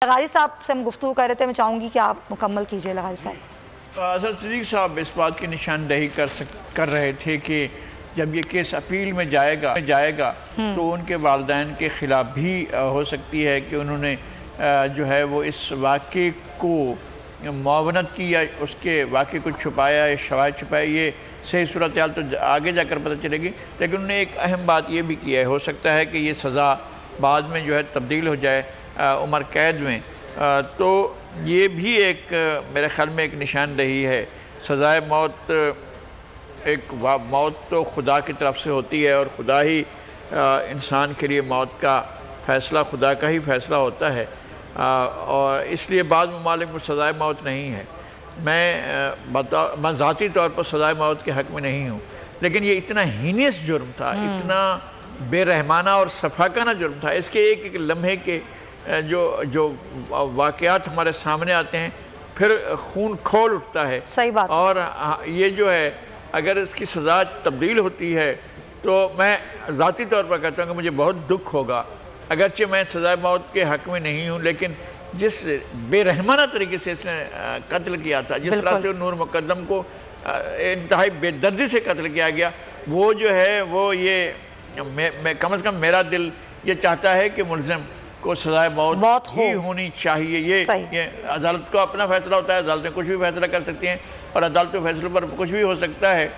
लगारी साहब से हम गुफ्तगू कर रहे थे, मैं चाहूँगी कि आप मुकम्मल कीजिए। लगारी साहब, असद सिद्दीक साहब इस बात की निशानदेही कर रहे थे कि जब ये केस अपील में जाएगा तो उनके वालिदैन के ख़िलाफ़ भी हो सकती है कि उन्होंने जो है वो इस वाक़े को मुआवनत की या उसके वाक़े को छुपाया या शवाहिद छुपाया। ये सही सूरत हाल तो आगे जाकर पता चलेगी, लेकिन उन्होंने एक अहम बात ये भी की है, हो सकता है कि ये सज़ा बाद में जो है तब्दील हो जाए उम्र कैद में, तो ये भी एक मेरे ख़्याल में एक निशानदेही है। सज़ाए मौत मौत तो खुदा की तरफ से होती है और खुदा ही इंसान के लिए मौत का फ़ैसला खुदा का ही फ़ैसला होता है, और इसलिए बाद ममालिक में सज़ाए मौत नहीं है। मैं ज़ाती तौर पर सज़ाए मौत के हक़ में नहीं हूँ, लेकिन ये इतना हीनियस जुर्म था, इतना बेरहमाना और सफाकाना जुर्म था। इसके एक एक लम्हे के जो वाक़यात हमारे सामने आते हैं, फिर खून खोल उठता है। सही बात। और ये जो है अगर इसकी सज़ा तब्दील होती है तो मैं ज़ाती तौर पर कहता हूँ कि मुझे बहुत दुख होगा, अगरचे मैं सज़ाए मौत के हक़ में नहीं हूँ, लेकिन जिस बेरहमाना तरीके से इसने कत्ल किया था, जिस तरह से नूर मुक़द्दम को इंतहाई बेदर्दी से कत्ल किया गया, वो जो है वो ये मैं कम से कम मेरा दिल ये चाहता है कि मुल्ज़िम को सज़ाए मौत ही होनी चाहिए। ये अदालत को अपना फ़ैसला होता है, अदालतें कुछ भी फ़ैसला कर सकती हैं और अदालत के फ़ैसलों पर कुछ भी हो सकता है।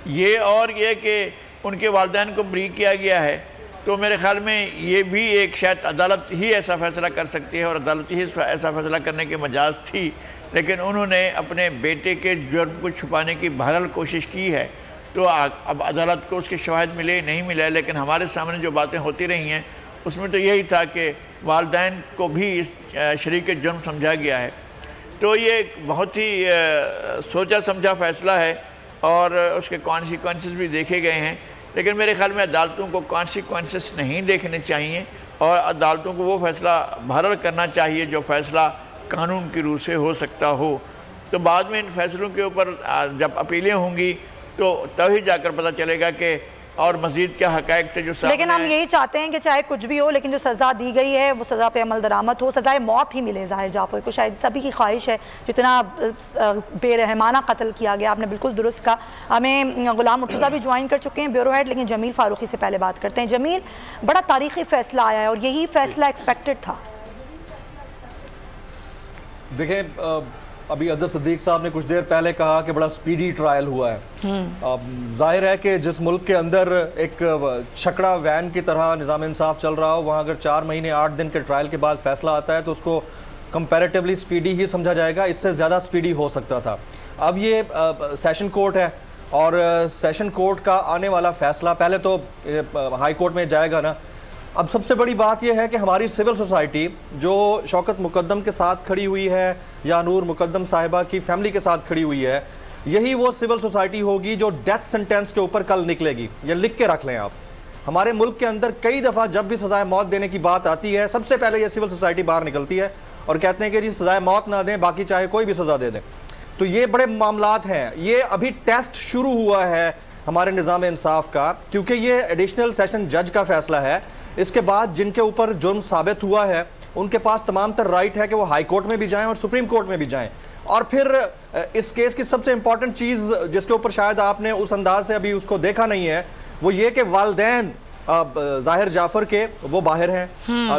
ये और ये कि उनके वालिदैन को बरी किया गया है, तो मेरे ख़्याल में ये भी एक शायद अदालत ही ऐसा फ़ैसला कर सकती है और अदालत ही ऐसा फ़ैसला करने की मजाज़ थी, लेकिन उन्होंने अपने बेटे के जुर्म को छुपाने की बहरहाल कोशिश की है। तो अब अदालत को उसके शवाहिद मिले नहीं मिले, लेकिन हमारे सामने जो बातें होती रही हैं उसमें तो यही था कि वालिदैन को भी इस शरीक जुर्म समझा गया है। तो ये बहुत ही सोचा समझा फ़ैसला है और उसके कॉन्सिक्वेंसेस भी देखे गए हैं, लेकिन मेरे ख़्याल में अदालतों को कॉन्सिक्वेंसेस नहीं देखने चाहिए और अदालतों को वो फ़ैसला बहरहाल करना चाहिए जो फ़ैसला कानून की रूह से हो सकता हो। तो बाद में इन फ़ैसलों के ऊपर जब अपीलें होंगी तो तभी जाकर पता चलेगा कि और मज़ीद क्या हक़ाइक़ थे जो सामने। लेकिन हम यही चाहते हैं कि चाहे कुछ भी हो, लेकिन जो सज़ा दी गई है वो सज़ा पे अमल दरामद हो, सज़ाए मौत ही मिले ज़ाहिर जाफ़र को। शायद सभी की ख्वाहिश है, जितना बेरहमाना कत्ल किया गया। आपने बिल्कुल दुरुस्त कहा। हमें ग़ुलाम मुर्तज़ा भी ज्वाइन कर चुके हैं, ब्यूरो हेड, लेकिन जमील फ़ारूकी से पहले बात करते हैं। जमील, बड़ा तारीख़ी फ़ैसला आया है और यही फ़ैसला एक्सपेक्टेड था। देखें, अभी अजहर सिद्दीक साहब ने कुछ देर पहले कहा कि बड़ा स्पीडी ट्रायल हुआ है। जाहिर है कि जिस मुल्क के अंदर एक छकड़ा वैन की तरह निज़ाम इंसाफ चल रहा हो, वहाँ अगर 4 महीने 8 दिन के ट्रायल के बाद फैसला आता है तो उसको कंपैरेटिवली स्पीडी ही समझा जाएगा, इससे ज़्यादा स्पीडी हो सकता था। अब ये सेशन कोर्ट है और सेशन कोर्ट का आने वाला फैसला पहले तो हाई कोर्ट में जाएगा ना। अब सबसे बड़ी बात यह है कि हमारी सिविल सोसाइटी जो शौकत मुकद्दम के साथ खड़ी हुई है या नूर मुकद्दम साहिबा की फैमिली के साथ खड़ी हुई है, यही वो सिविल सोसाइटी होगी जो डेथ सेंटेंस के ऊपर कल निकलेगी। ये लिख के रख लें आप। हमारे मुल्क के अंदर कई दफ़ा जब भी सज़ाए मौत देने की बात आती है, सबसे पहले ये सिविल सोसाइटी बाहर निकलती है और कहते हैं कि जी सज़ाए मौत ना दें, बाकी चाहे कोई भी सज़ा दे दें। तो ये बड़े मामलात हैं। ये अभी टेस्ट शुरू हुआ है हमारे निज़ाम इंसाफ का, क्योंकि ये एडिशनल सेशन जज का फैसला है। इसके बाद जिनके ऊपर जुर्म साबित हुआ है उनके पास तमाम तर राइट है कि वो हाई कोर्ट में भी जाएं और सुप्रीम कोर्ट में भी जाएं। और फिर इस केस की सबसे इंपॉर्टेंट चीज़ जिसके ऊपर शायद आपने उस अंदाज से अभी उसको देखा नहीं है, वो ये कि वालिदैन ज़ाहिर जाफर के वो बाहर हैं,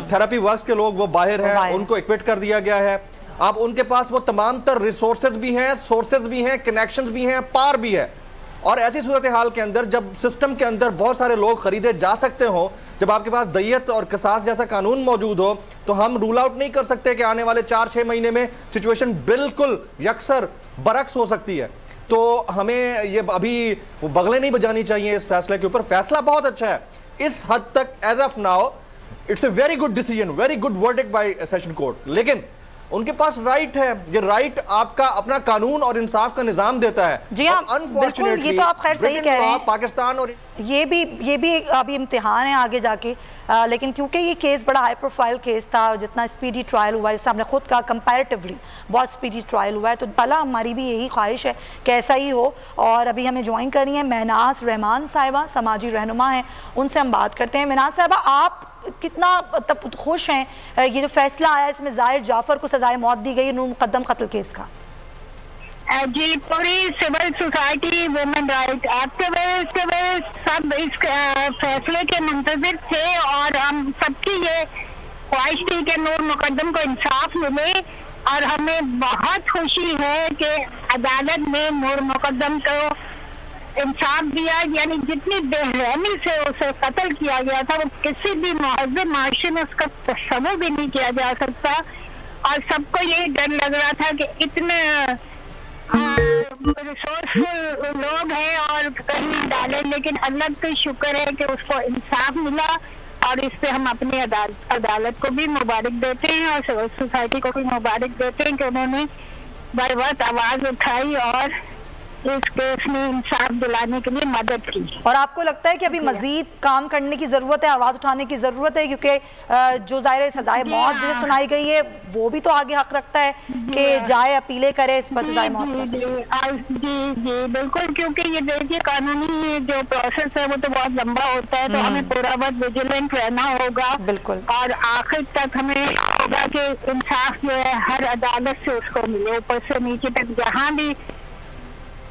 थेरेपी वर्क्स के लोग वो बाहर हैं, उनको एक्विट कर दिया गया है। अब उनके पास वो तमाम तर रिसोर्सेज भी हैं, सोर्सेज भी हैं, कनेक्शंस भी हैं, पार भी है। और ऐसी सूरत हाल के अंदर जब सिस्टम के अंदर बहुत सारे लोग खरीदे जा सकते हो, जब आपके पास दय्यत और कसास जैसा कानून मौजूद हो, तो हम रूल आउट नहीं कर सकते कि आने वाले 4-6 महीने में सिचुएशन बिल्कुल यकसर बरक्स हो सकती है। तो हमें ये अभी बगलें नहीं बजानी चाहिए इस फैसले के ऊपर। फैसला बहुत अच्छा है इस हद तक, as of now it's a very good decision, very good verdict by session court. लेकिन उनके पास राइट है, ये राइट आपका अपना कानून और इंसाफ का निजाम देता है। जी हाँ, अनफॉर्चुनेटली ये तो आप खैर सही कह रहे हैं, पाकिस्तान और ये भी अभी इम्तिहान है आगे जाके। लेकिन क्योंकि ये केस बड़ा हाई प्रोफाइल केस था, जितना स्पीडी ट्रायल हुआ है, जैसे आपने खुद कहा कंपैरेटिवली बहुत स्पीडी ट्रायल हुआ है, तो भला हमारी भी यही ख्वाहिश है कि ऐसा ही हो। और अभी हमें ज्वाइन करनी है महनाज रहमान साहिबा, समाजी रहनुमा हैं, उनसे हम बात करते हैं। महनाज साहिबा, आप कितना खुश हैं ये जो फैसला आया इसमें ज़ाहिर जाफर को सजाए मौत दी गई नूर मुकद्दम कत्ल केस का? जी, पूरी civil society, women right activist सब इस फैसले के मुंतज़िर थे और हम सबकी ये ख्वाहिश थी कि नूर मुकद्दम को इंसाफ मिले और हमें बहुत खुशी है कि अदालत ने नूर मुकद्दम को इंसाफ दिया। यानी जितनी बेरहमी से उसे कत्ल किया गया था वो किसी भी महज़ब माशरे में उसका तस्वुर भी नहीं किया जा सकता और सबको यही डर लग रहा था कि इतने रिसोर्सफुल लोग हैं और कहीं डाले, लेकिन अल्लाह का शुक्र है कि उसको इंसाफ मिला और इस पे हम अपनी अदालत को भी मुबारक देते हैं और सिविल सोसाइटी को भी मुबारक देते हैं कि उन्होंने बर वक्त आवाज़ उठाई और इस केस में इंसाफ दिलाने के लिए मदद की। और आपको लगता है कि अभी मजीद काम करने की ज़रूरत है, आवाज़ उठाने की ज़रूरत है, क्योंकि जो ज़ाहिर सजाए मौत जो सुनाई गई है वो भी तो आगे हक रखता है कि जाए अपीलें करे इस पर सजाए मौत? जी बिल्कुल, क्योंकि ये देखिए कानूनी जो प्रोसेस है वो तो बहुत लंबा होता है, तो हमें पूरा वक्त विजिलेंट रहना होगा। बिल्कुल, और आखिर तक हमें होगा कि इंसाफ जो है हर अदालत से उसको मिले, ऊपर से नीचे तक जहाँ भी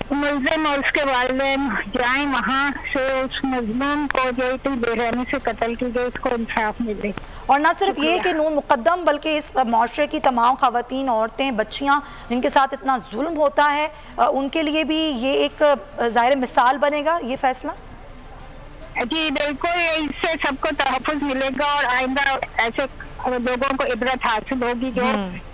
मुल्जिम और उसके वालिदैन जाएं वहाँ से उस मजलूम को जो इतनी बेरहमी से कत्ल की गई उसको इंसाफ मिले। और न सिर्फ ये कि नूर मुकद्दम बल्कि इस माशरे की तमाम खवातीन, औरतें, बच्चियाँ जिनके साथ इतना जुल्म होता है उनके लिए भी ये एक ज़ाहिर मिसाल बनेगा ये फैसला। जी बिल्कुल, इससे सबको तहफ़्फ़ुज़ मिलेगा और आइंदा ऐसे लोगों को इबरत हासिल होगी जो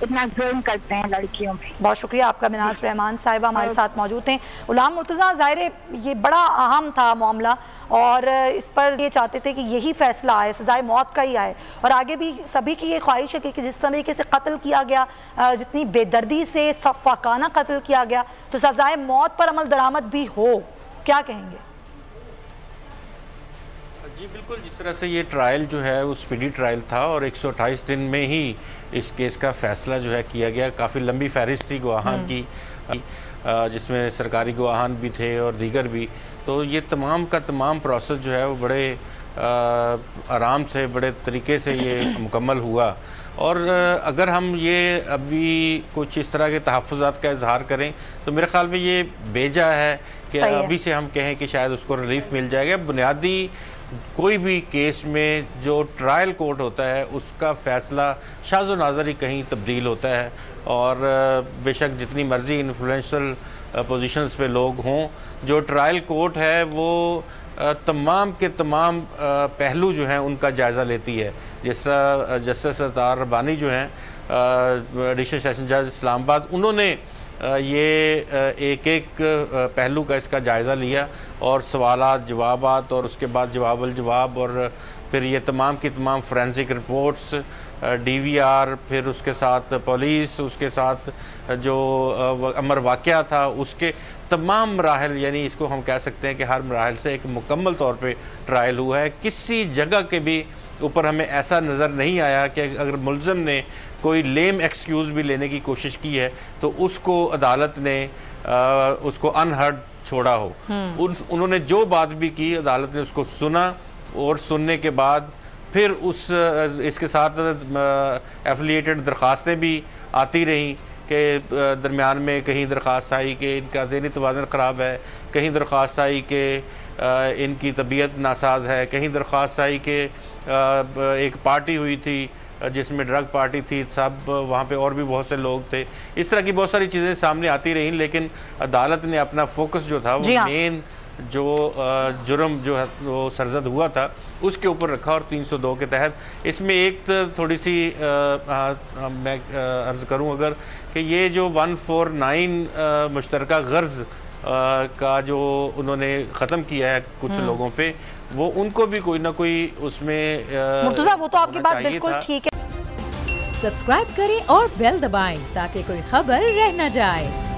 इतना जुल्म करते हैं लड़कियों पे। बहुत शुक्रिया आपका। मिनाज रहमान साहिबा हमारे साथ मौजूद हैं। गुलाम मुर्तज़ा, ज़ाहिर ये बड़ा अहम था मामला और इस पर ये चाहते थे कि यही फैसला आए, सजाए मौत का ही आए और आगे भी सभी की ये ख्वाहिश है कि जिस तरीके से कत्ल किया गया, जितनी बेदर्दी से सफ़ाकाना कत्ल किया गया, तो सजाए मौत पर अमल दरामद भी हो। क्या कहेंगे? जी बिल्कुल, जिस तरह से ये ट्रायल जो है वो स्पीडी ट्रायल था और 128 दिन में ही इस केस का फैसला जो है किया गया। काफ़ी लंबी फहरिस्त थी गवाहान की, जिसमें सरकारी गवाहान भी थे और दीगर भी, तो ये तमाम का तमाम प्रोसेस जो है वो बड़े आराम से, बड़े तरीके से ये मुकम्मल हुआ। और अगर हम ये अभी कुछ इस तरह के तहफ़्फ़ुज़ात का इजहार करें तो मेरे ख़्याल में ये बेजा है कि अभी से हम कहें कि शायद उसको रिलीफ मिल जाएगा। बुनियादी कोई भी केस में जो ट्रायल कोर्ट होता है उसका फ़ैसला शाज़ व नाज़र ही कहीं तब्दील होता है और बेशक जितनी मर्ज़ी इन्फ्लुएंशियल पोजीशंस पे लोग हों, जो ट्रायल कोर्ट है वो तमाम के तमाम पहलू जो हैं उनका जायज़ा लेती है। जिस तरह जस्टिस अतार रब्बानी जो हैं एडिशनल सेशन जज इस्लामाबाद, उन्होंने ये एक एक पहलू का इसका जायज़ा लिया और सवालात जवाबात और उसके बाद जवाबल जवाब और फिर ये तमाम की तमाम फोरेंसिक रिपोर्ट्स, DVR, फिर उसके साथ पुलिस, उसके साथ जो अमर वाक़या था उसके तमाम मराहल, यानी इसको हम कह सकते हैं कि हर मराहल से एक मुकम्मल तौर पे ट्रायल हुआ है। किसी जगह के भी ऊपर हमें ऐसा नज़र नहीं आया कि अगर मुल्ज़िम ने कोई लेम एक्सक्यूज़ भी लेने की कोशिश की है तो उसको अदालत ने उसको अनहर्ड छोड़ा हो। उन्होंने जो बात भी की अदालत ने उसको सुना और सुनने के बाद फिर इसके साथ एफिलिएटेड दरख्वास्तें भी आती रहीं कि दरमियान में कहीं दरख्वास्त आई कि इनका ज़हनी तवाज़ुन ख़राब है, कहीं दरख्वास्त आई कि इनकी तबीयत नासाज है, कहीं दरख्वास्त आई कि एक पार्टी हुई थी जिसमें ड्रग पार्टी थी, सब वहाँ पे और भी बहुत से लोग थे। इस तरह की बहुत सारी चीज़ें सामने आती रहीं, लेकिन अदालत ने अपना फोकस जो था वो मेन जो जुर्म जो है वो सरजद हुआ था उसके ऊपर रखा और 302 के तहत इसमें एक थोड़ी सी मैं अर्ज़ करूँ अगर कि ये जो 149 मुश्तरका गर्ज़ का जो उन्होंने ख़त्म किया है कुछ लोगों पे, वो उनको भी कोई ना कोई उसमें मुर्तज़ा, वो तो आपकी बात बिल्कुल ठीक है। सब्सक्राइब करें और बेल दबाएं ताकि कोई खबर रह न जाए।